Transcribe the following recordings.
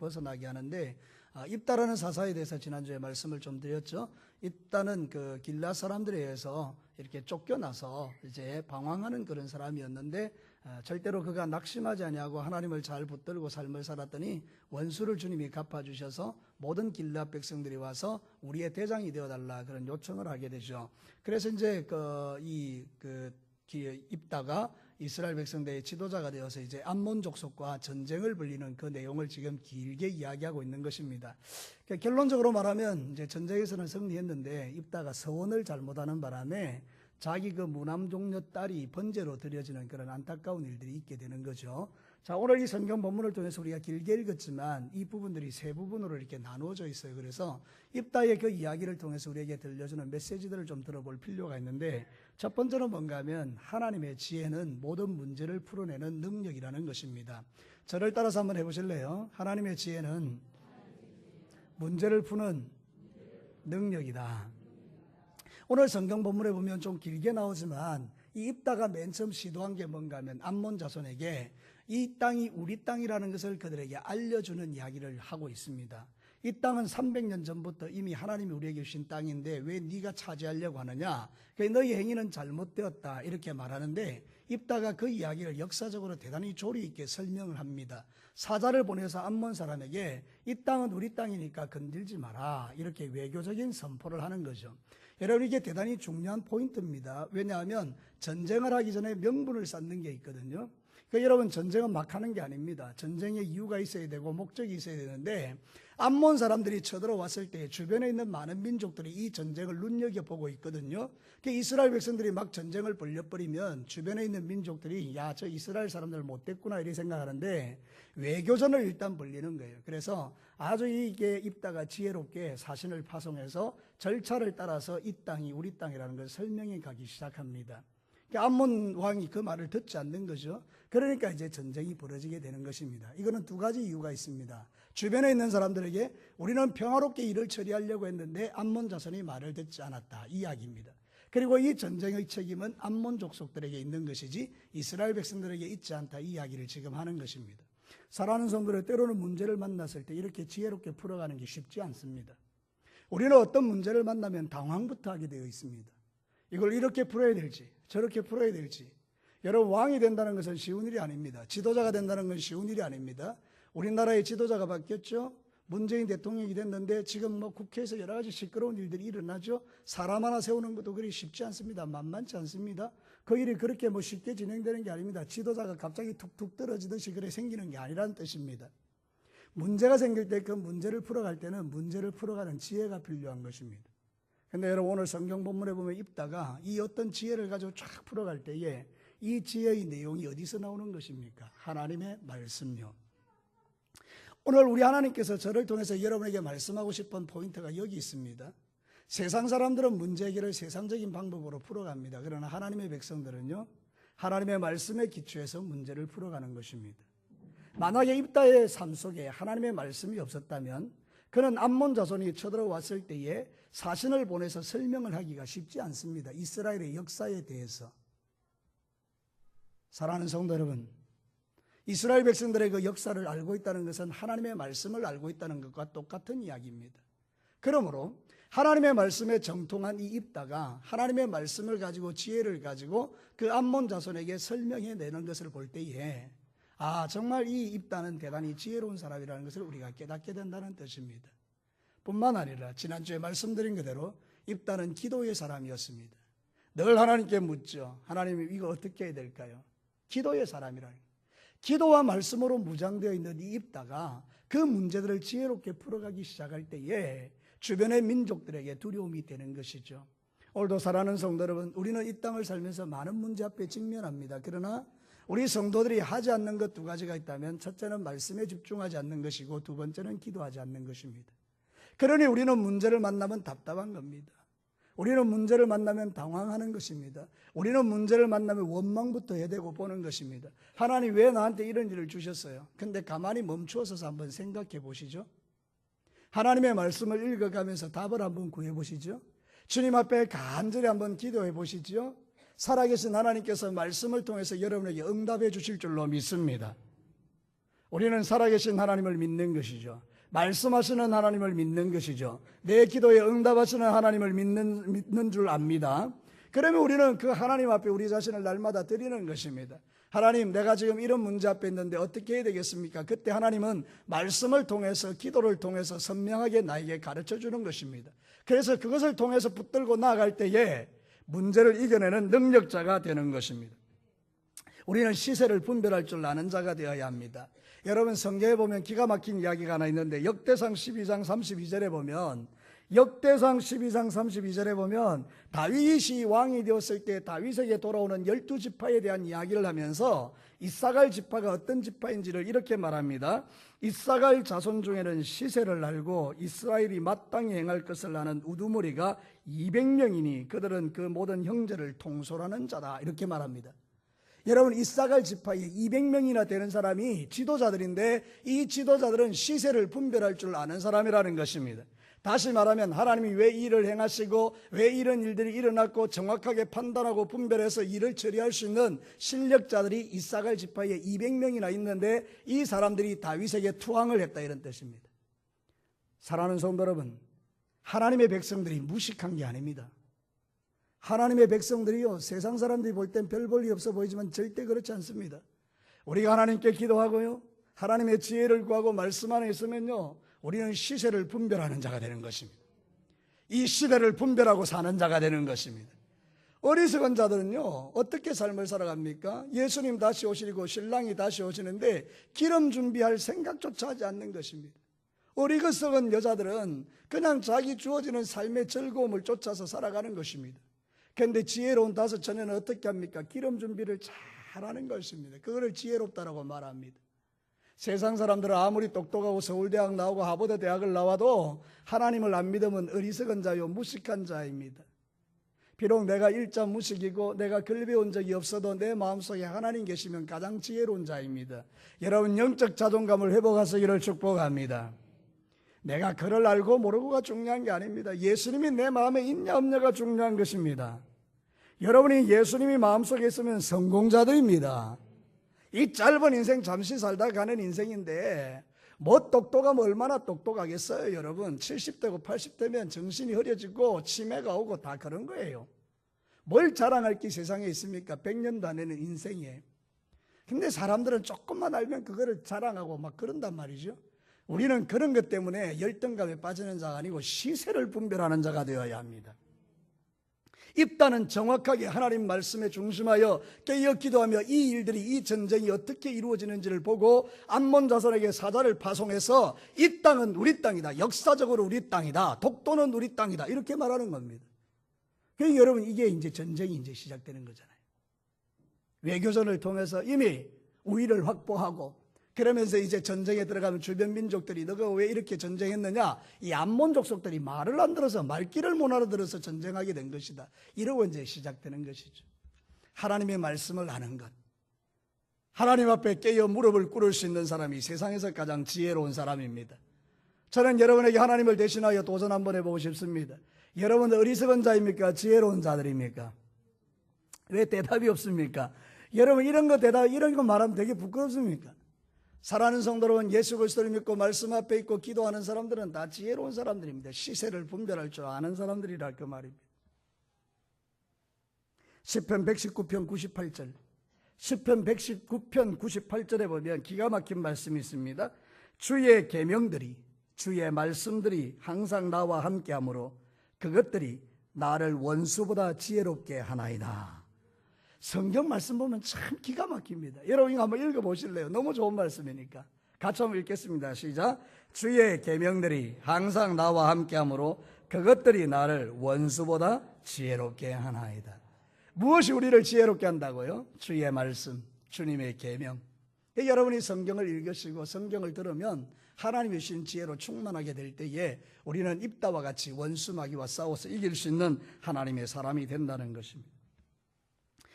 벗어나게 하는데, 입다라는 사사에 대해서 지난주에 말씀을 좀 드렸죠. 입다는 그 길앗 사람들에 의해서 이렇게 쫓겨나서 이제 방황하는 그런 사람이었는데, 절대로 그가 낙심하지 아니하고 하나님을 잘 붙들고 삶을 살았더니 원수를 주님이 갚아주셔서 모든 길앗 백성들이 와서 우리의 대장이 되어달라 그런 요청을 하게 되죠. 그래서 이제 입다가 이스라엘 백성들의 지도자가 되어서 이제 암몬 족속과 전쟁을 벌이는 그 내용을 지금 길게 이야기하고 있는 것입니다. 그러니까 결론적으로 말하면 이제 전쟁에서는 승리했는데 입다가 서원을 잘못하는 바람에 자기 그 무남종녀 딸이 번제로 드려지는 그런 안타까운 일들이 있게 되는 거죠. 자, 오늘 이 성경 본문을 통해서 우리가 길게 읽었지만 이 부분들이 세 부분으로 이렇게 나누어져 있어요. 그래서 입다의 그 이야기를 통해서 우리에게 들려주는 메시지들을 좀 들어볼 필요가 있는데, 첫 번째는 뭔가 하면 하나님의 지혜는 모든 문제를 풀어내는 능력이라는 것입니다. 저를 따라서 한번 해보실래요? 하나님의 지혜는 문제를 푸는 능력이다. 오늘 성경 본문에 보면 좀 길게 나오지만 이 입다가 맨 처음 시도한 게 뭔가 하면 암몬 자손에게 이 땅이 우리 땅이라는 것을 그들에게 알려주는 이야기를 하고 있습니다. 이 땅은 300년 전부터 이미 하나님이 우리에게 주신 땅인데 왜 네가 차지하려고 하느냐, 너희 행위는 잘못되었다 이렇게 말하는데, 입다가 그 이야기를 역사적으로 대단히 조리 있게 설명을 합니다. 사자를 보내서 암몬 사람에게 이 땅은 우리 땅이니까 건들지 마라 이렇게 외교적인 선포를 하는 거죠. 여러분, 이게 대단히 중요한 포인트입니다. 왜냐하면 전쟁을 하기 전에 명분을 쌓는 게 있거든요. 여러분, 전쟁은 막 하는 게 아닙니다. 전쟁에 이유가 있어야 되고 목적이 있어야 되는데, 암몬 사람들이 쳐들어왔을 때 주변에 있는 많은 민족들이 이 전쟁을 눈여겨보고 있거든요. 이스라엘 백성들이 막 전쟁을 벌려버리면 주변에 있는 민족들이 야, 저 이스라엘 사람들 못됐구나 이렇게 생각하는데 외교전을 일단 벌리는 거예요. 그래서 아주 이게 입다가 지혜롭게 사신을 파송해서 절차를 따라서 이 땅이 우리 땅이라는 걸 설명해 가기 시작합니다. 암몬 왕이 그 말을 듣지 않는 거죠. 그러니까 이제 전쟁이 벌어지게 되는 것입니다. 이거는 두 가지 이유가 있습니다. 주변에 있는 사람들에게 우리는 평화롭게 일을 처리하려고 했는데 암몬 자손이 말을 듣지 않았다 이 이야기입니다. 그리고 이 전쟁의 책임은 암몬 족속들에게 있는 것이지 이스라엘 백성들에게 있지 않다 이 이야기를 지금 하는 것입니다. 사랑하는 성도들, 때로는 문제를 만났을 때 이렇게 지혜롭게 풀어가는 게 쉽지 않습니다. 우리는 어떤 문제를 만나면 당황부터 하게 되어 있습니다. 이걸 이렇게 풀어야 될지 저렇게 풀어야 될지. 여러분, 왕이 된다는 것은 쉬운 일이 아닙니다. 지도자가 된다는 건 쉬운 일이 아닙니다. 우리나라의 지도자가 바뀌었죠. 문재인 대통령이 됐는데 지금 국회에서 여러 가지 시끄러운 일들이 일어나죠. 사람 하나 세우는 것도 그리 쉽지 않습니다. 만만치 않습니다. 그 일이 그렇게 쉽게 진행되는 게 아닙니다. 지도자가 갑자기 툭툭 떨어지듯이 그래 생기는 게 아니라는 뜻입니다. 문제가 생길 때 그 문제를 풀어갈 때는 문제를 풀어가는 지혜가 필요한 것입니다. 근데 여러분, 오늘 성경 본문에 보면 입다가 이 어떤 지혜를 가지고 쫙 풀어갈 때에 이 지혜의 내용이 어디서 나오는 것입니까? 하나님의 말씀요. 오늘 우리 하나님께서 저를 통해서 여러분에게 말씀하고 싶은 포인트가 여기 있습니다. 세상 사람들은 문제 해결을 세상적인 방법으로 풀어갑니다. 그러나 하나님의 백성들은요, 하나님의 말씀에 기초해서 문제를 풀어가는 것입니다. 만약에 입다의 삶 속에 하나님의 말씀이 없었다면 그는 암몬 자손이 쳐들어왔을 때에 사신을 보내서 설명을 하기가 쉽지 않습니다. 이스라엘의 역사에 대해서. 사랑하는 성도 여러분, 이스라엘 백성들의 그 역사를 알고 있다는 것은 하나님의 말씀을 알고 있다는 것과 똑같은 이야기입니다. 그러므로 하나님의 말씀에 정통한 이 입다가 하나님의 말씀을 가지고 지혜를 가지고 그 암몬 자손에게 설명해내는 것을 볼 때에 정말 이 입다는 대단히 지혜로운 사람이라는 것을 우리가 깨닫게 된다는 뜻입니다. 뿐만 아니라 지난주에 말씀드린 그대로 입다는 기도의 사람이었습니다. 늘 하나님께 묻죠. 하나님, 이거 어떻게 해야 될까요? 기도의 사람이라는 거예요. 기도와 말씀으로 무장되어 있는 이 입다가 그 문제들을 지혜롭게 풀어가기 시작할 때에 주변의 민족들에게 두려움이 되는 것이죠. 오늘도 사랑하는 성도 여러분, 우리는 이 땅을 살면서 많은 문제 앞에 직면합니다. 그러나 우리 성도들이 하지 않는 것 두 가지가 있다면, 첫째는 말씀에 집중하지 않는 것이고 두 번째는 기도하지 않는 것입니다. 그러니 우리는 문제를 만나면 답답한 겁니다. 우리는 문제를 만나면 당황하는 것입니다. 우리는 문제를 만나면 원망부터 해대고 보는 것입니다. 하나님, 왜 나한테 이런 일을 주셨어요? 근데 가만히 멈추어서 한번 생각해 보시죠. 하나님의 말씀을 읽어가면서 답을 한번 구해 보시죠. 주님 앞에 간절히 한번 기도해 보시죠. 살아계신 하나님께서 말씀을 통해서 여러분에게 응답해 주실 줄로 믿습니다. 우리는 살아계신 하나님을 믿는 것이죠. 말씀하시는 하나님을 믿는 것이죠. 내 기도에 응답하시는 하나님을 믿는 줄 압니다. 그러면 우리는 그 하나님 앞에 우리 자신을 날마다 드리는 것입니다. 하나님, 내가 지금 이런 문제 앞에 있는데 어떻게 해야 되겠습니까? 그때 하나님은 말씀을 통해서, 기도를 통해서 선명하게 나에게 가르쳐 주는 것입니다. 그래서 그것을 통해서 붙들고 나아갈 때에 문제를 이겨내는 능력자가 되는 것입니다. 우리는 시세를 분별할 줄 아는 자가 되어야 합니다. 여러분, 성경에 보면 기가 막힌 이야기가 하나 있는데, 역대상 12장 32절에 보면, 다윗이 왕이 되었을 때 다윗에게 돌아오는 12지파에 대한 이야기를 하면서 이사갈 지파가 어떤 지파인지를 이렇게 말합니다. 이사갈 자손 중에는 시세를 알고 이스라엘이 마땅히 행할 것을 아는 우두머리가 200명이니 그들은 그 모든 형제를 통솔하는 자다, 이렇게 말합니다. 여러분, 이사갈 지파에 200명이나 되는 사람이 지도자들인데, 이 지도자들은 시세를 분별할 줄 아는 사람이라는 것입니다. 다시 말하면 하나님이 왜 일을 행하시고 왜 이런 일들이 일어났고 정확하게 판단하고 분별해서 일을 처리할 수 있는 실력자들이 이사갈 지파에 200명이나 있는데, 이 사람들이 다윗에게 투항을 했다, 이런 뜻입니다. 사랑하는 성도 여러분, 하나님의 백성들이 무식한 게 아닙니다. 하나님의 백성들이요, 세상 사람들이 볼 땐 별 볼일 없어 보이지만 절대 그렇지 않습니다. 우리가 하나님께 기도하고요, 하나님의 지혜를 구하고 말씀 안에 있으면요, 우리는 시세를 분별하는 자가 되는 것입니다. 이 시대를 분별하고 사는 자가 되는 것입니다. 어리석은 자들은요, 어떻게 삶을 살아갑니까? 예수님 다시 오시고 신랑이 다시 오시는데 기름 준비할 생각조차 하지 않는 것입니다. 어리석은 여자들은 그냥 자기 주어지는 삶의 즐거움을 쫓아서 살아가는 것입니다. 그런데 지혜로운 다섯 처녀는 어떻게 합니까? 기름 준비를 잘하는 것입니다. 그거를 지혜롭다라고 말합니다. 세상 사람들은 아무리 똑똑하고 서울대학 나오고 하버드 대학을 나와도 하나님을 안 믿으면 어리석은 자요, 무식한 자입니다. 비록 내가 일자 무식이고 내가 글 배운 적이 없어도 내 마음속에 하나님 계시면 가장 지혜로운 자입니다. 여러분, 영적 자존감을 회복하시기를 축복합니다. 내가 글을 알고 모르고가 중요한 게 아닙니다. 예수님이 내 마음에 있냐 없냐가 중요한 것입니다. 여러분이 예수님이 마음속에 있으면 성공자들입니다. 이 짧은 인생 잠시 살다 가는 인생인데 뭐 똑똑하면 얼마나 똑똑하겠어요. 여러분, 70대고 80대면 정신이 흐려지고 치매가 오고 다 그런 거예요. 뭘 자랑할 게 세상에 있습니까? 100년도 안 되는 인생에. 근데 사람들은 조금만 알면 그거를 자랑하고 막 그런단 말이죠. 우리는 그런 것 때문에 열등감에 빠지는 자가 아니고 시세를 분별하는 자가 되어야 합니다. 입단은 정확하게 하나님 말씀에 중심하여 깨어 기도하며 이 일들이, 이 전쟁이 어떻게 이루어지는지를 보고 암몬 자손에게 사자를 파송해서 이 땅은 우리 땅이다, 역사적으로 우리 땅이다, 독도는 우리 땅이다, 이렇게 말하는 겁니다. 그러니까 여러분, 이게 이제 전쟁이 이제 시작되는 거잖아요. 외교전을 통해서 이미 우위를 확보하고, 그러면서 이제 전쟁에 들어가면 주변 민족들이 너가 왜 이렇게 전쟁했느냐, 이 암몬 족속들이 말을 안 들어서, 말귀를 못 알아들어서 전쟁하게 된 것이다, 이러고 이제 시작되는 것이죠. 하나님의 말씀을 아는 것, 하나님 앞에 깨어 무릎을 꿇을 수 있는 사람이 세상에서 가장 지혜로운 사람입니다. 저는 여러분에게 하나님을 대신하여 도전 한번 해보고 싶습니다. 여러분은 어리석은 자입니까? 지혜로운 자들입니까? 왜 대답이 없습니까? 여러분, 이런 거 말하면 되게 부끄럽습니까? 사랑하는 성도 여러분, 예수 그리스도를 믿고 말씀 앞에 있고 기도하는 사람들은 다 지혜로운 사람들입니다. 시세를 분별할 줄 아는 사람들이라 그 말입니다. 시편 119편 98절, 시편 119편 98절에 보면 기가 막힌 말씀이 있습니다. 주의 계명들이, 주의 말씀들이 항상 나와 함께하므로 그것들이 나를 원수보다 지혜롭게 하나이다. 성경 말씀 보면 참 기가 막힙니다. 여러분, 이거 한번 읽어보실래요? 너무 좋은 말씀이니까. 같이 한번 읽겠습니다. 시작. 주의 계명들이 항상 나와 함께하므로 그것들이 나를 원수보다 지혜롭게 하나이다. 무엇이 우리를 지혜롭게 한다고요? 주의 말씀, 주님의 계명. 여러분이 성경을 읽으시고 성경을 들으면 하나님의 주신 지혜로 충만하게 될 때에 우리는 입다와 같이 원수 마귀와 싸워서 이길 수 있는 하나님의 사람이 된다는 것입니다.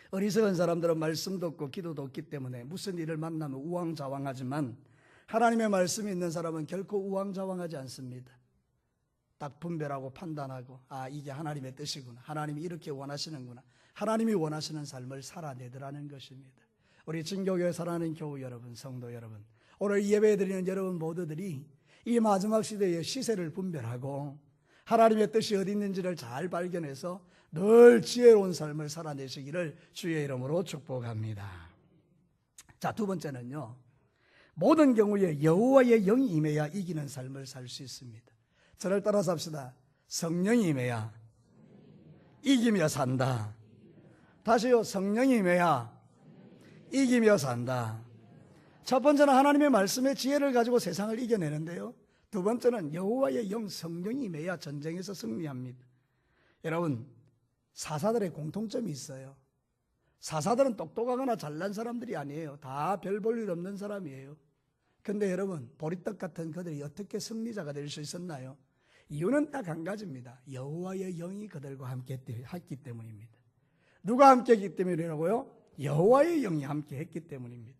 어리석은 사람들은 말씀도 없고 기도도 없기 때문에 무슨 일을 만나면 우왕좌왕하지만 하나님의 말씀이 있는 사람은 결코 우왕좌왕하지 않습니다. 딱 분별하고 판단하고, 아, 이게 하나님의 뜻이구나, 하나님이 이렇게 원하시는구나, 하나님이 원하시는 삶을 살아내더라는 것입니다. 우리 진교교회 사랑하는 교우 여러분, 성도 여러분, 오늘 예배 드리는 여러분 모두들이 이 마지막 시대의 시세를 분별하고 하나님의 뜻이 어디 있는지를 잘 발견해서 늘 지혜로운 삶을 살아내시기를 주의 이름으로 축복합니다. 자, 두 번째는요, 모든 경우에 여호와의 영이 임해야 이기는 삶을 살 수 있습니다. 저를 따라서 합시다. 성령이 임해야 이기며 산다. 다시요, 성령이 임해야 이기며 산다. 첫 번째는 하나님의 말씀의 지혜를 가지고 세상을 이겨내는데요, 두 번째는 여호와의 영 성령이 임해야 전쟁에서 승리합니다. 여러분, 사사들의 공통점이 있어요. 사사들은 똑똑하거나 잘난 사람들이 아니에요. 다 별 볼 일 없는 사람이에요. 근데 여러분, 보리떡 같은 그들이 어떻게 승리자가 될 수 있었나요? 이유는 딱 한 가지입니다. 여호와의 영이 그들과 함께 했기 때문입니다. 누가 함께 했기 때문이라고요? 여호와의 영이 함께 했기 때문입니다.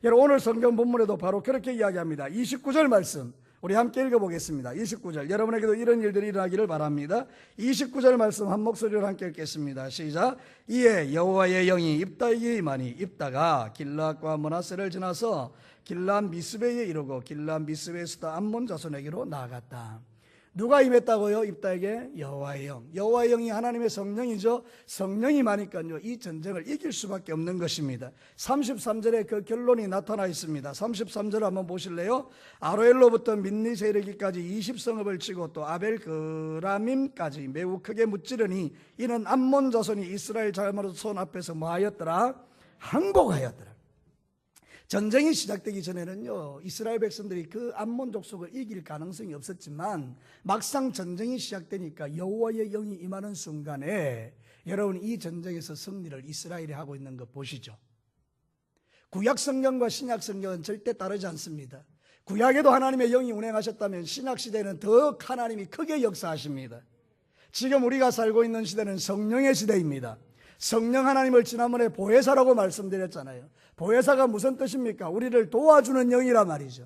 여러분, 오늘 성경 본문에도 바로 그렇게 이야기합니다. 29절 말씀 우리 함께 읽어보겠습니다. 29절, 여러분에게도 이런 일들이 일어나기를 바랍니다. 29절 말씀 한 목소리로 함께 읽겠습니다. 시작. 이에 여호와의 영이 입다에게 임하니 입다가 길라앗과 므낫세를 지나서 길라앗 미스베에 이르고 길라앗 미스베에서도 암몬 자손에게로 나아갔다. 누가 임했다고요? 입다에게? 여호와의 영. 여호와의 영이 하나님의 성령이죠. 성령이 많으니까요, 이 전쟁을 이길 수밖에 없는 것입니다. 33절에 그 결론이 나타나 있습니다. 33절 한번 보실래요? 아로엘로부터 민니세 이르기까지 20성읍을 치고 또 아벨 그라밈까지 매우 크게 무찌르니 이는 암몬 자손이 이스라엘 자손 앞에서 뭐하였더라? 항복하였더라. 전쟁이 시작되기 전에는요, 이스라엘 백성들이 그 암몬 족속을 이길 가능성이 없었지만 막상 전쟁이 시작되니까 여호와의 영이 임하는 순간에 여러분, 이 전쟁에서 승리를 이스라엘이 하고 있는 거 보시죠. 구약 성경과 신약 성경은 절대 다르지 않습니다. 구약에도 하나님의 영이 운행하셨다면 신약 시대는 더 하나님이 크게 역사하십니다. 지금 우리가 살고 있는 시대는 성령의 시대입니다. 성령 하나님을 지난번에 보혜사라고 말씀드렸잖아요. 보혜사가 무슨 뜻입니까? 우리를 도와주는 영이란 말이죠.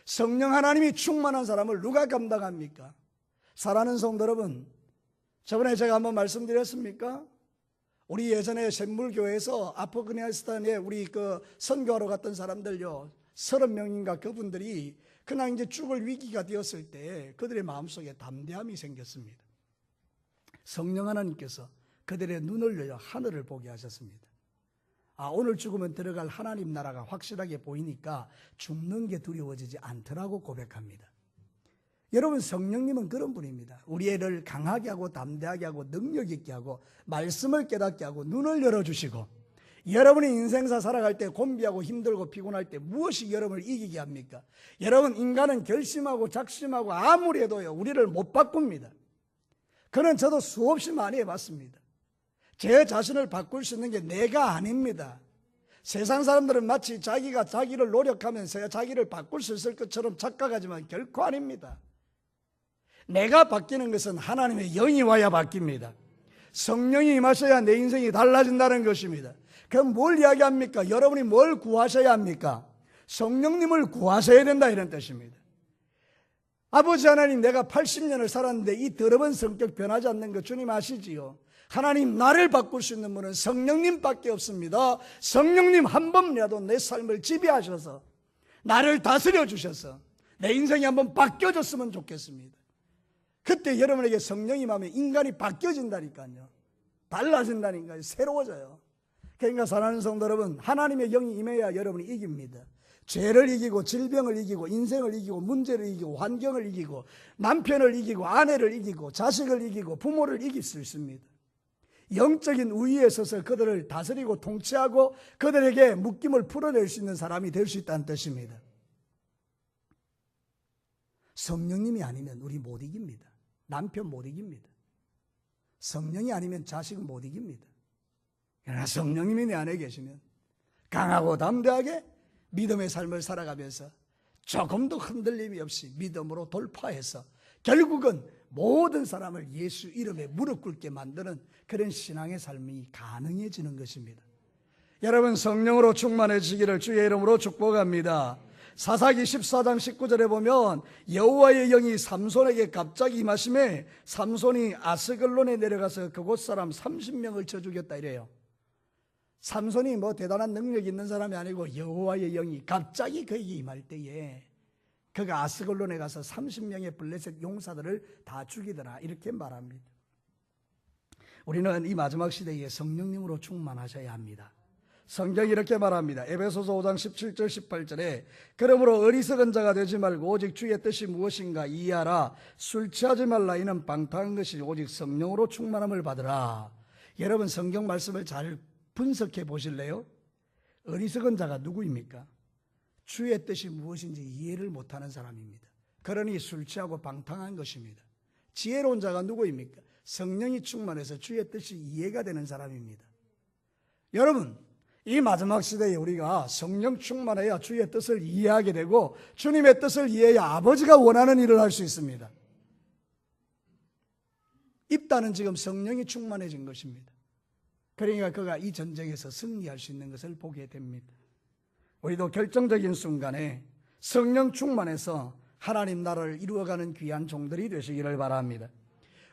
성령 하나님이 충만한 사람을 누가 감당합니까? 사랑하는 성도 여러분, 저번에 제가 한번 말씀드렸습니까? 우리 예전에 샘물교회에서 아프가니스탄에 우리 그 선교하러 갔던 사람들요, 30명인가 그분들이 그냥 이제 죽을 위기가 되었을 때 그들의 마음속에 담대함이 생겼습니다. 성령 하나님께서 그들의 눈을 열려 하늘을 보게 하셨습니다. 오늘 죽으면 들어갈 하나님 나라가 확실하게 보이니까 죽는 게 두려워지지 않더라고 고백합니다. 여러분, 성령님은 그런 분입니다. 우리를 강하게 하고 담대하게 하고 능력 있게 하고 말씀을 깨닫게 하고 눈을 열어주시고, 여러분이 인생사 살아갈 때 곤비하고 힘들고 피곤할 때 무엇이 여러분을 이기게 합니까? 여러분, 인간은 결심하고 작심하고 아무리 해도요, 우리를 못 바꿉니다. 그는 저도 수없이 많이 해봤습니다. 제 자신을 바꿀 수 있는 게 내가 아닙니다. 세상 사람들은 마치 자기가 자기를 노력하면서 자기를 바꿀 수 있을 것처럼 착각하지만 결코 아닙니다. 내가 바뀌는 것은 하나님의 영이 와야 바뀝니다. 성령이 임하셔야 내 인생이 달라진다는 것입니다. 그럼 뭘 이야기합니까? 여러분이 뭘 구하셔야 합니까? 성령님을 구하셔야 된다, 이런 뜻입니다. 아버지 하나님, 내가 80년을 살았는데 이 더러운 성격 변하지 않는 거 주님 아시지요? 하나님, 나를 바꿀 수 있는 분은 성령님밖에 없습니다. 성령님 한 번이라도 내 삶을 지배하셔서 나를 다스려 주셔서 내 인생이 한번 바뀌어졌으면 좋겠습니다. 그때 여러분에게 성령이 임하면 인간이 바뀌어진다니까요. 달라진다니까요. 새로워져요. 그러니까 사랑하는 성도 여러분, 하나님의 영이 임해야 여러분이 이깁니다. 죄를 이기고 질병을 이기고 인생을 이기고 문제를 이기고 환경을 이기고 남편을 이기고 아내를 이기고 자식을 이기고 부모를 이길 수 있습니다. 영적인 우위에 서서 그들을 다스리고 통치하고 그들에게 묶임을 풀어낼 수 있는 사람이 될 수 있다는 뜻입니다. 성령님이 아니면 우리 못 이깁니다. 남편 못 이깁니다. 성령이 아니면 자식은 못 이깁니다. 그러나 성령님이 내 안에 계시면 강하고 담대하게 믿음의 삶을 살아가면서 조금도 흔들림이 없이 믿음으로 돌파해서 결국은 모든 사람을 예수 이름에 무릎 꿇게 만드는 그런 신앙의 삶이 가능해지는 것입니다. 여러분, 성령으로 충만해지기를 주의 이름으로 축복합니다. 사사기 14장 19절에 보면 여호와의 영이 삼손에게 갑자기 임하심에 삼손이 아스글론에 내려가서 그곳 사람 30명을 쳐 죽였다 이래요. 삼손이 뭐 대단한 능력이 있는 사람이 아니고 여호와의 영이 갑자기 그에게 임할 때에 그가 아스글론에 가서 30명의 블레셋 용사들을 다 죽이더라 이렇게 말합니다. 우리는 이 마지막 시대에 성령님으로 충만하셔야 합니다. 성경이 이렇게 말합니다. 에베소서 5장 17절 18절에 그러므로 어리석은 자가 되지 말고 오직 주의 뜻이 무엇인가 이해하라. 술 취하지 말라. 이는 방탕한 것이 오직 성령으로 충만함을 받으라. 여러분 성경 말씀을 잘 분석해 보실래요? 어리석은 자가 누구입니까? 주의 뜻이 무엇인지 이해를 못하는 사람입니다. 그러니 술 취하고 방탕한 것입니다. 지혜로운 자가 누구입니까? 성령이 충만해서 주의 뜻이 이해가 되는 사람입니다. 여러분 이 마지막 시대에 우리가 성령 충만해야 주의 뜻을 이해하게 되고 주님의 뜻을 이해해야 아버지가 원하는 일을 할 수 있습니다. 입다는 지금 성령이 충만해진 것입니다. 그러니까 그가 이 전쟁에서 승리할 수 있는 것을 보게 됩니다. 우리도 결정적인 순간에 성령 충만해서 하나님 나라를 이루어가는 귀한 종들이 되시기를 바랍니다.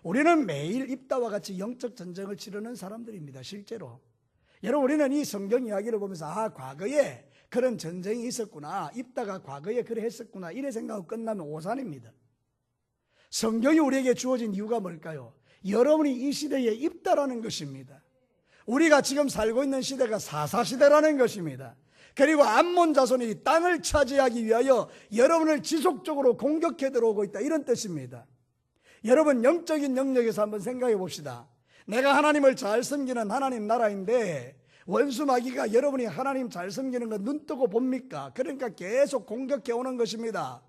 우리는 매일 입다와 같이 영적 전쟁을 치르는 사람들입니다. 실제로 여러분 우리는 이 성경 이야기를 보면서 과거에 그런 전쟁이 있었구나, 입다가 과거에 그래 했었구나 이래 생각하고 끝나면 오산입니다. 성경이 우리에게 주어진 이유가 뭘까요? 여러분이 이 시대에 입다라는 것입니다. 우리가 지금 살고 있는 시대가 사사시대라는 것입니다. 그리고 암몬 자손이 땅을 차지하기 위하여 여러분을 지속적으로 공격해 들어오고 있다 이런 뜻입니다. 여러분 영적인 영역에서 한번 생각해 봅시다. 내가 하나님을 잘 섬기는 하나님 나라인데 원수 마귀가 여러분이 하나님 잘 섬기는 거 눈뜨고 봅니까? 그러니까 계속 공격해 오는 것입니다.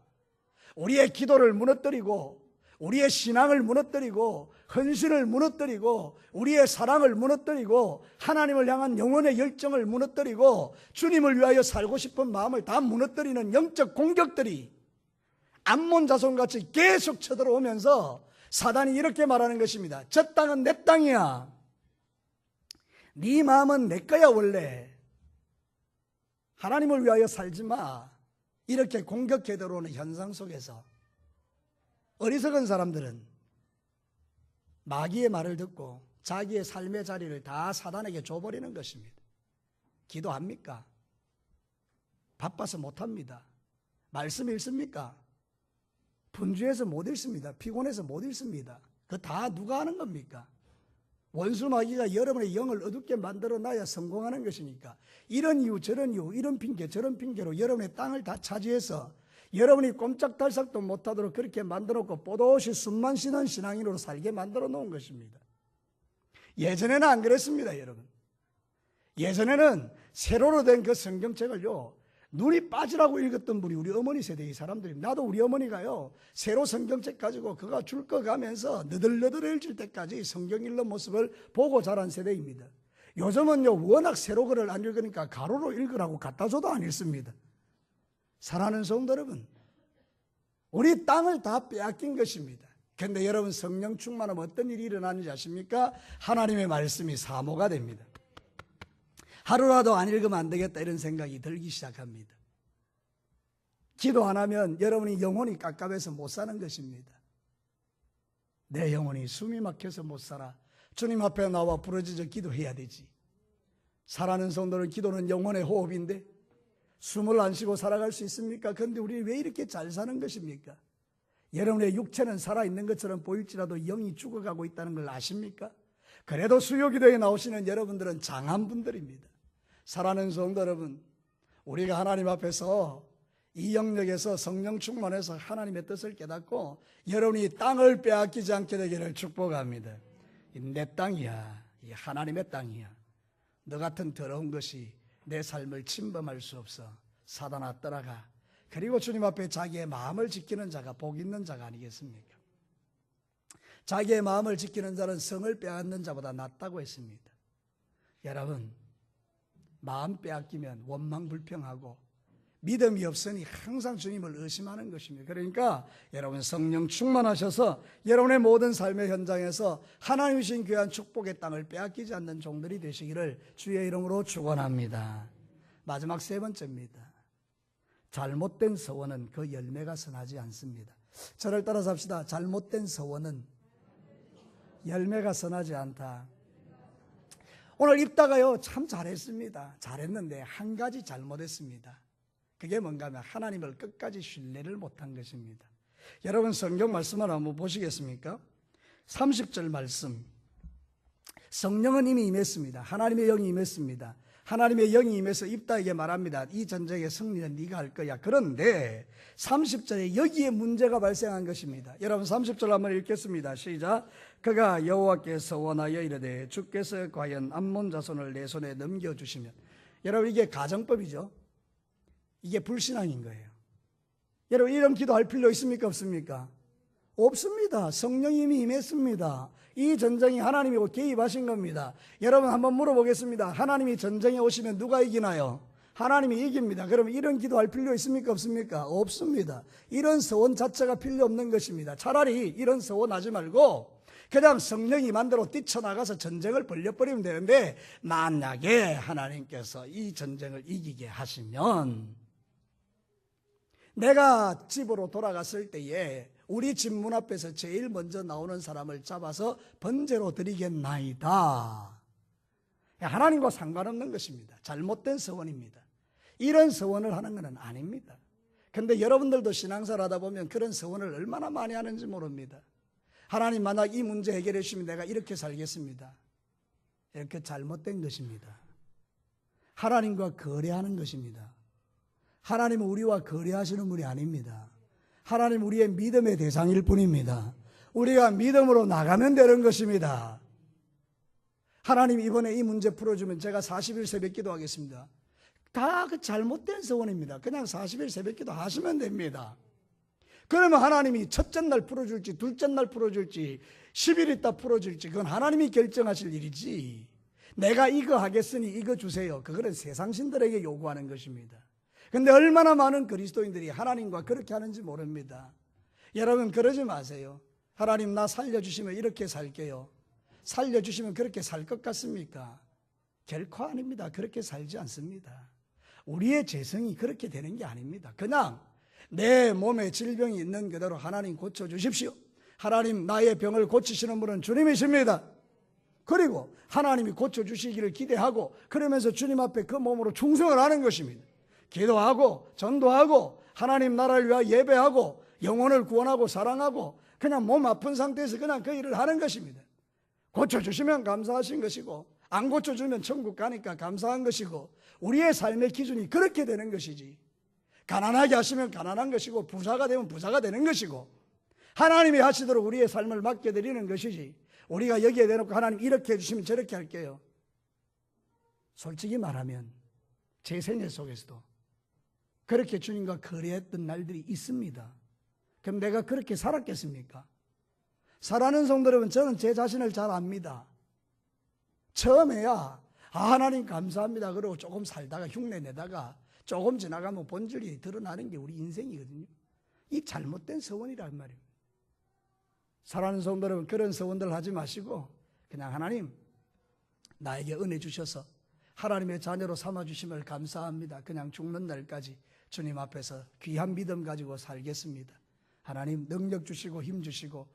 우리의 기도를 무너뜨리고 우리의 신앙을 무너뜨리고 헌신을 무너뜨리고 우리의 사랑을 무너뜨리고 하나님을 향한 영혼의 열정을 무너뜨리고 주님을 위하여 살고 싶은 마음을 다 무너뜨리는 영적 공격들이 암몬 자손같이 계속 쳐들어오면서 사단이 이렇게 말하는 것입니다. 저 땅은 내 땅이야. 네 마음은 내 거야 원래. 하나님을 위하여 살지 마. 이렇게 공격해 들어오는 현상 속에서 어리석은 사람들은 마귀의 말을 듣고 자기의 삶의 자리를 다 사단에게 줘버리는 것입니다. 기도합니까? 바빠서 못합니다. 말씀 읽습니까? 분주해서 못 읽습니다. 피곤해서 못 읽습니다. 그 다 누가 하는 겁니까? 원수 마귀가 여러분의 영을 어둡게 만들어놔야 성공하는 것이니까 이런 이유 저런 이유 이런 핑계 저런 핑계로 여러분의 땅을 다 차지해서 여러분이 꼼짝달싹도 못하도록 그렇게 만들어놓고 뽀독이 숨만 쉬는 신앙인으로 살게 만들어 놓은 것입니다. 예전에는 안 그랬습니다. 여러분 예전에는 세로로 된 그 성경책을요 눈이 빠지라고 읽었던 분이 우리 어머니 세대의 사람들입니다. 나도 우리 어머니가요 세로 성경책 가지고 그가 줄 거 가면서 너덜너덜해질 때까지 성경 읽는 모습을 보고 자란 세대입니다. 요즘은요 워낙 세로 글을 안 읽으니까 가로로 읽으라고 갖다 줘도 안 읽습니다. 사랑하는 성도 여러분, 우리 땅을 다 빼앗긴 것입니다. 그런데 여러분 성령 충만하면 어떤 일이 일어나는지 아십니까? 하나님의 말씀이 사모가 됩니다. 하루라도 안 읽으면 안 되겠다 이런 생각이 들기 시작합니다. 기도 안 하면 여러분이 영혼이 깝깝해서 못 사는 것입니다. 내 영혼이 숨이 막혀서 못 살아. 주님 앞에 나와 부르짖어 기도해야 되지. 살아가는 성도는 기도는 영혼의 호흡인데 숨을 안 쉬고 살아갈 수 있습니까? 그런데 우리 왜 이렇게 잘 사는 것입니까? 여러분의 육체는 살아있는 것처럼 보일지라도 영이 죽어가고 있다는 걸 아십니까? 그래도 수요기도에 나오시는 여러분들은 장한 분들입니다. 사랑하는 성도 여러분, 우리가 하나님 앞에서 이 영역에서 성령 충만해서 하나님의 뜻을 깨닫고 여러분이 땅을 빼앗기지 않게 되기를 축복합니다. 내 땅이야. 이 하나님의 땅이야. 너 같은 더러운 것이 내 삶을 침범할 수 없어. 사단아 떠나가. 그리고 주님 앞에 자기의 마음을 지키는 자가 복 있는 자가 아니겠습니까? 자기의 마음을 지키는 자는 성을 빼앗는 자보다 낫다고 했습니다. 여러분, 마음 빼앗기면 원망불평하고 믿음이 없으니 항상 주님을 의심하는 것입니다. 그러니까 여러분 성령 충만하셔서 여러분의 모든 삶의 현장에서 하나님 주신 귀한 축복의 땅을 빼앗기지 않는 종들이 되시기를 주의 이름으로 축원합니다. 마지막 세 번째입니다. 잘못된 서원은 그 열매가 선하지 않습니다. 저를 따라서 합시다. 잘못된 서원은 열매가 선하지 않다. 오늘 입다가요 참 잘했습니다. 잘했는데 한 가지 잘못했습니다. 그게 뭔가 하면 하나님을 끝까지 신뢰를 못한 것입니다. 여러분 성경 말씀을 한번 보시겠습니까? 30절 말씀. 성령은 이미 임했습니다. 하나님의 영이 임했습니다. 하나님의 영이 임해서 입다에게 말합니다. 이 전쟁의 승리는 네가 할 거야. 그런데 30절에 여기에 문제가 발생한 것입니다. 여러분 30절 한번 읽겠습니다. 시작. 그가 여호와께 서원하여 이르되 주께서 과연 암몬 자손을 내 손에 넘겨주시면. 여러분 이게 가정법이죠. 이게 불신앙인 거예요. 여러분 이런 기도할 필요 있습니까 없습니까? 없습니다. 성령이 이미 임했습니다. 이 전쟁이 하나님이 개입하신 겁니다. 여러분 한번 물어보겠습니다. 하나님이 전쟁에 오시면 누가 이기나요? 하나님이 이깁니다. 그러면 이런 기도할 필요 있습니까 없습니까? 없습니다. 이런 서원 자체가 필요 없는 것입니다. 차라리 이런 서원 하지 말고 그냥 성령이 만들어 뛰쳐나가서 전쟁을 벌려버리면 되는데, 만약에 하나님께서 이 전쟁을 이기게 하시면 내가 집으로 돌아갔을 때에 우리 집 문 앞에서 제일 먼저 나오는 사람을 잡아서 번제로 드리겠나이다. 하나님과 상관없는 것입니다. 잘못된 서원입니다. 이런 서원을 하는 것은 아닙니다. 그런데 여러분들도 신앙생활 하다 보면 그런 서원을 얼마나 많이 하는지 모릅니다. 하나님 만약 이 문제 해결해 주시면 내가 이렇게 살겠습니다. 이렇게 잘못된 것입니다. 하나님과 거래하는 것입니다. 하나님은 우리와 거래하시는 분이 아닙니다. 하나님 우리의 믿음의 대상일 뿐입니다. 우리가 믿음으로 나가면 되는 것입니다. 하나님 이번에 이 문제 풀어주면 제가 40일 새벽 기도하겠습니다. 다 그 잘못된 서원입니다. 그냥 40일 새벽 기도 하시면 됩니다. 그러면 하나님이 첫째 날 풀어줄지 둘째 날 풀어줄지 10일 있다 풀어줄지 그건 하나님이 결정하실 일이지, 내가 이거 하겠으니 이거 주세요, 그거는 세상 신들에게 요구하는 것입니다. 근데 얼마나 많은 그리스도인들이 하나님과 그렇게 하는지 모릅니다. 여러분 그러지 마세요. 하나님 나 살려주시면 이렇게 살게요. 살려주시면 그렇게 살 것 같습니까? 결코 아닙니다. 그렇게 살지 않습니다. 우리의 재성이 그렇게 되는 게 아닙니다. 그냥 내 몸에 질병이 있는 그대로 하나님 고쳐주십시오. 하나님 나의 병을 고치시는 분은 주님이십니다. 그리고 하나님이 고쳐주시기를 기대하고 그러면서 주님 앞에 그 몸으로 충성을 하는 것입니다. 기도하고 전도하고 하나님 나라를 위하여 예배하고 영혼을 구원하고 사랑하고 그냥 몸 아픈 상태에서 그냥 그 일을 하는 것입니다. 고쳐주시면 감사하신 것이고 안 고쳐주면 천국 가니까 감사한 것이고, 우리의 삶의 기준이 그렇게 되는 것이지, 가난하게 하시면 가난한 것이고 부자가 되면 부자가 되는 것이고 하나님이 하시도록 우리의 삶을 맡겨드리는 것이지, 우리가 여기에 대놓고 하나님 이렇게 해주시면 저렇게 할게요. 솔직히 말하면 제 생애 속에서도 그렇게 주님과 거래했던 날들이 있습니다. 그럼 내가 그렇게 살았겠습니까? 사랑하는 성도 여러분, 저는 제 자신을 잘 압니다. 처음에야 하나님 감사합니다 그러고 조금 살다가 흉내 내다가 조금 지나가면 본질이 드러나는 게 우리 인생이거든요. 이 잘못된 서원이란 말입니다. 사랑하는 성도 여러분, 그런 서원들 하지 마시고 그냥 하나님 나에게 은혜 주셔서 하나님의 자녀로 삼아주심을 감사합니다. 그냥 죽는 날까지 주님 앞에서 귀한 믿음 가지고 살겠습니다. 하나님 능력 주시고 힘 주시고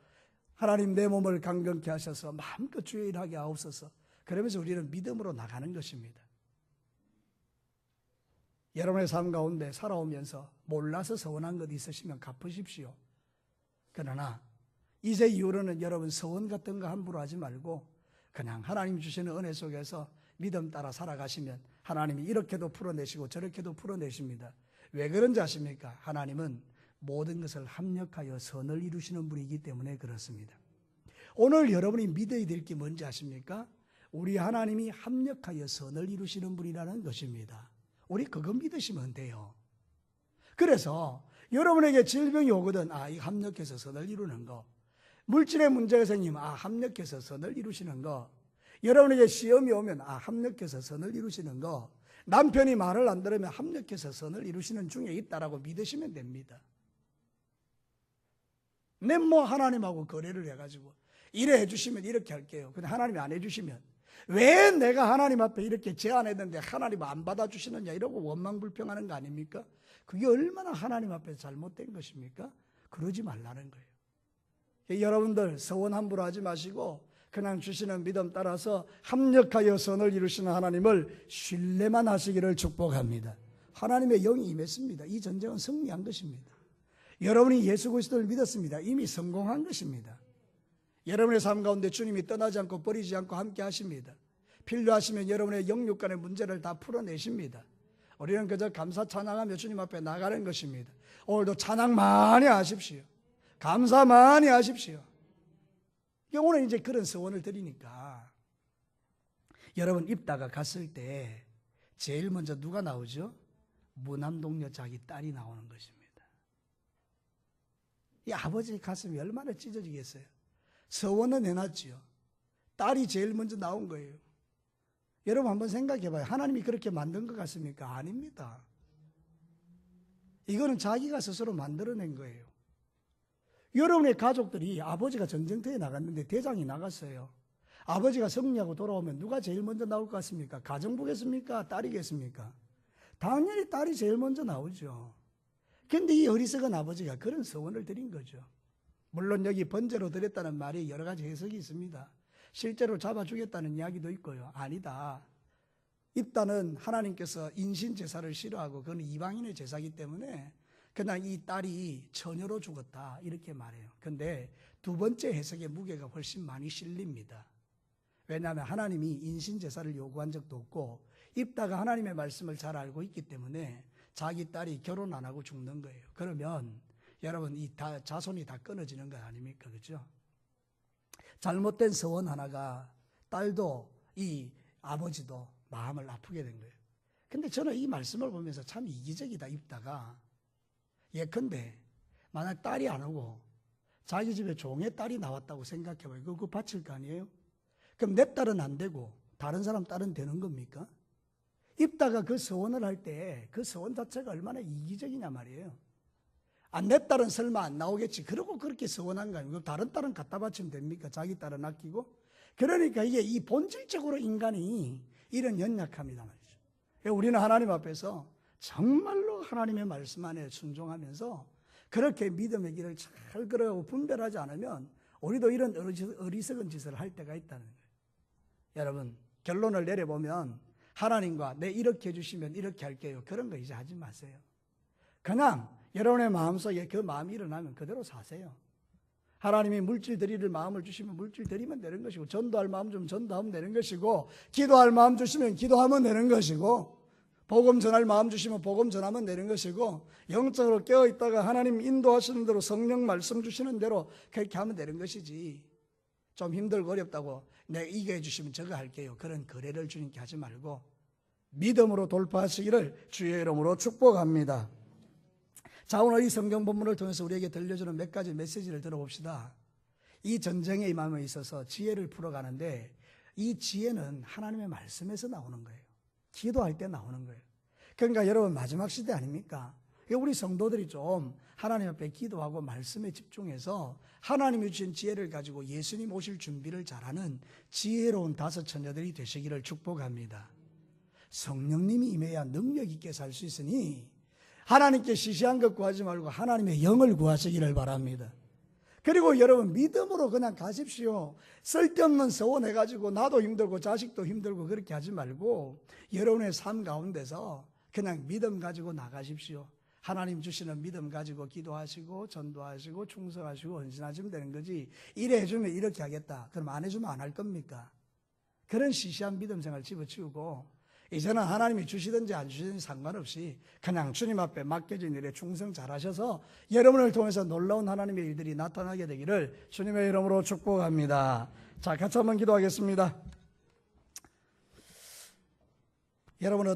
하나님 내 몸을 강건케 하셔서 마음껏 주의 일하게 하옵소서. 그러면서 우리는 믿음으로 나가는 것입니다. 여러분의 삶 가운데 살아오면서 몰라서 서원한 것 있으시면 갚으십시오. 그러나 이제 이후로는 여러분 서원 같은 거 함부로 하지 말고 그냥 하나님 주시는 은혜 속에서 믿음 따라 살아가시면 하나님이 이렇게도 풀어내시고 저렇게도 풀어내십니다. 왜 그런지 아십니까? 하나님은 모든 것을 합력하여 선을 이루시는 분이기 때문에 그렇습니다. 오늘 여러분이 믿어야 될 게 뭔지 아십니까? 우리 하나님이 합력하여 선을 이루시는 분이라는 것입니다. 우리 그거 믿으시면 돼요. 그래서 여러분에게 질병이 오거든, 이 합력해서 선을 이루는 거. 물질의 문제가 생기면 합력해서 선을 이루시는 거. 여러분에게 시험이 오면 합력해서 선을 이루시는 거. 남편이 말을 안 들으면 합력해서 선을 이루시는 중에 있다라고 믿으시면 됩니다. 내 하나님하고 거래를 해가지고 이래 해주시면 이렇게 할게요. 근데 하나님이 안 해주시면 왜 내가 하나님 앞에 이렇게 제안했는데 하나님 안 받아주시느냐 이러고 원망불평하는 거 아닙니까? 그게 얼마나 하나님 앞에 잘못된 것입니까? 그러지 말라는 거예요. 여러분들 서원 함부로 하지 마시고 그냥 주시는 믿음 따라서 합력하여 선을 이루시는 하나님을 신뢰만 하시기를 축복합니다. 하나님의 영이 임했습니다. 이 전쟁은 승리한 것입니다. 여러분이 예수 그리스도를 믿었습니다. 이미 성공한 것입니다. 여러분의 삶 가운데 주님이 떠나지 않고 버리지 않고 함께 하십니다. 필요하시면 여러분의 영육간의 문제를 다 풀어내십니다. 우리는 그저 감사 찬양하며 주님 앞에 나가는 것입니다. 오늘도 찬양 많이 하십시오. 감사 많이 하십시오. 오늘 이제 그런 소원을 드리니까 여러분 입다가 갔을 때 제일 먼저 누가 나오죠? 무남동녀 자기 딸이 나오는 것입니다. 이 아버지 가슴이 얼마나 찢어지겠어요? 서원은 해놨지요. 딸이 제일 먼저 나온 거예요. 여러분 한번 생각해 봐요. 하나님이 그렇게 만든 것 같습니까? 아닙니다. 이거는 자기가 스스로 만들어낸 거예요. 여러분의 가족들이 아버지가 전쟁터에 나갔는데 대장이 나갔어요. 아버지가 승리하고 돌아오면 누가 제일 먼저 나올 것 같습니까? 가정부겠습니까? 딸이겠습니까? 당연히 딸이 제일 먼저 나오죠. 그런데 이 어리석은 아버지가 그런 서원을 드린 거죠. 물론 여기 번제로 드렸다는 말이 여러 가지 해석이 있습니다. 실제로 잡아주겠다는 이야기도 있고요. 아니다. 입다는 하나님께서 인신제사를 싫어하고 그건 이방인의 제사이기 때문에 그냥 이 딸이 처녀로 죽었다 이렇게 말해요. 그런데 두 번째 해석의 무게가 훨씬 많이 실립니다. 왜냐하면 하나님이 인신제사를 요구한 적도 없고 입다가 하나님의 말씀을 잘 알고 있기 때문에 자기 딸이 결혼 안 하고 죽는 거예요. 그러면 여러분 이 자손이 다 끊어지는 거 아닙니까? 그렇죠? 잘못된 서원 하나가 딸도 이 아버지도 마음을 아프게 된 거예요. 근데 저는 이 말씀을 보면서 참 이기적이다 입다가 예컨대 만약 딸이 안 오고 자기 집에 종의 딸이 나왔다고 생각해봐요. 그거 바칠 거 아니에요? 그럼 내 딸은 안 되고 다른 사람 딸은 되는 겁니까? 입다가 그 서원을 할 때 그 서원 자체가 얼마나 이기적이냐 말이에요. 내 딸은 설마 안 나오겠지. 그러고 그렇게 서원한 거 아니에요. 다른 딸은 갖다 바치면 됩니까? 자기 딸은 아끼고. 그러니까 이게 이 본질적으로 인간이 이런 연약함이다 말이죠. 우리는 하나님 앞에서 정말로 하나님의 말씀 안에 순종하면서 그렇게 믿음의 길을 잘 걸어가고 분별하지 않으면 우리도 이런 어리석은 짓을 할 때가 있다는 거예요. 여러분 결론을 내려보면 하나님과 내 이렇게 해주시면 이렇게 할게요. 그런 거 이제 하지 마세요. 그냥 여러분의 마음속에 그 마음이 일어나면 그대로 사세요. 하나님이 물질 드릴 마음을 주시면 물질 드리면 되는 것이고 전도할 마음 주면 전도하면 되는 것이고 기도할 마음 주시면 기도하면 되는 것이고 복음 전할 마음 주시면 복음 전하면 되는 것이고 영적으로 깨어있다가 하나님 인도하시는 대로 성령 말씀 주시는 대로 그렇게 하면 되는 것이지 좀 힘들고 어렵다고 내가 이거 해주시면 저거 할게요. 그런 거래를 주님께 하지 말고 믿음으로 돌파하시기를 주의 이름으로 축복합니다. 자, 오늘 이 성경 본문을 통해서 우리에게 들려주는 몇 가지 메시지를 들어봅시다. 이 전쟁에 임함에 있어서 지혜를 풀어가는데 이 지혜는 하나님의 말씀에서 나오는 거예요. 기도할 때 나오는 거예요. 그러니까 여러분 마지막 시대 아닙니까? 우리 성도들이 좀 하나님 앞에 기도하고 말씀에 집중해서 하나님이 주신 지혜를 가지고 예수님 오실 준비를 잘하는 지혜로운 다섯 처녀들이 되시기를 축복합니다. 성령님이 임해야 능력 있게 살 수 있으니 하나님께 시시한 것 구하지 말고 하나님의 영을 구하시기를 바랍니다. 그리고 여러분 믿음으로 그냥 가십시오. 쓸데없는 서원해가지고 나도 힘들고 자식도 힘들고 그렇게 하지 말고 여러분의 삶 가운데서 그냥 믿음 가지고 나가십시오. 하나님 주시는 믿음 가지고 기도하시고 전도하시고 충성하시고 헌신하시면 되는 거지 이래 해주면 이렇게 하겠다. 그럼 안 해주면 안 할 겁니까? 그런 시시한 믿음 생활 집어치우고 이제는 하나님이 주시든지 안 주시든지 상관없이 그냥 주님 앞에 맡겨진 일에 충성 잘하셔서 여러분을 통해서 놀라운 하나님의 일들이 나타나게 되기를 주님의 이름으로 축복합니다. 자, 같이 한번 기도하겠습니다. 여러분은